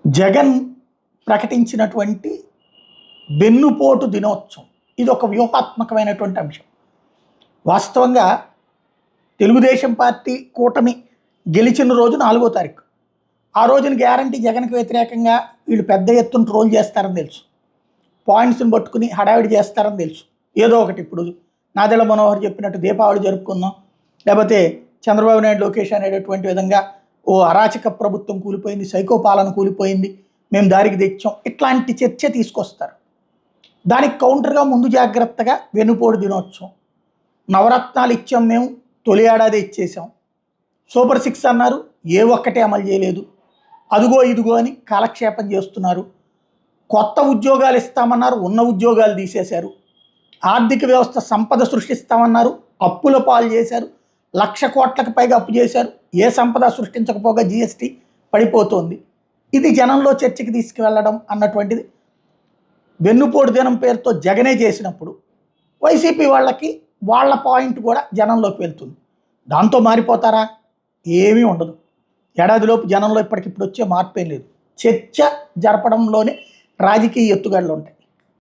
జగన్ ప్రకటించినటువంటి వెన్నుపోటు దినోత్సవం ఇది ఒక వ్యూహాత్మకమైనటువంటి అంశం. వాస్తవంగా తెలుగుదేశం పార్టీ కూటమి గెలిచిన రోజు 4వ తారీఖు. ఆ రోజున గ్యారంటీ జగన్కి వ్యతిరేకంగా వీళ్ళు పెద్ద ఎత్తున ట్రోల్ చేస్తారని తెలుసు, పాయింట్స్ని పట్టుకుని హడావిడి చేస్తారని తెలుసు. ఏదో ఒకటి ఇప్పుడు నాదెళ్ల మనోహర్ చెప్పినట్టు దీపావళి జరుపుకుందాం, లేకపోతే చంద్రబాబు నాయుడు లోకేష్ అనేటటువంటి విధంగా ఓ అరాచక ప్రభుత్వం కూలిపోయింది, సైకో పాలన కూలిపోయింది, మేము దారికి తెచ్చాం, ఇట్లాంటి చర్చ తీసుకొస్తారు. దానికి కౌంటర్గా ముందు జాగ్రత్తగా వెన్నుపోటు దినోత్సవం, నవరత్నాలు ఇచ్చాం, మేము తొలి ఏడాది ఇచ్చేసాం, సూపర్ 6 అన్నారు, ఏ ఒక్కటే అమలు చేయలేదు, అదుగో ఇదిగో అని కాలక్షేపం చేస్తున్నారు, కొత్త ఉద్యోగాలు ఇస్తామన్నారు, ఉన్న ఉద్యోగాలు తీసేశారు, ఆర్థిక వ్యవస్థ సంపద సృష్టిస్తామన్నారు, అప్పుల పాలు చేశారు, 1,00,000 కోట్లకు పైగా అప్పు చేశారు, ఏ సంపద సృష్టించకపోగా జిఎస్టీ పడిపోతుంది. ఇది జనంలో చర్చకి తీసుకువెళ్ళడం అన్నటువంటిది వెన్నుపోటు దినం పేరుతో జగనే చేసినప్పుడు వైసీపీ వాళ్ళకి వాళ్ళ పాయింట్ కూడా జనంలోకి వెళ్తుంది. దాంతో మారిపోతారా? ఏమీ ఉండదు. ఏడాదిలోపు జనంలో ఇప్పటికిప్పుడు వచ్చే మార్పేం లేదు. చర్చ జరపడంలోనే రాజకీయ ఎత్తుగడలు ఉంటాయి.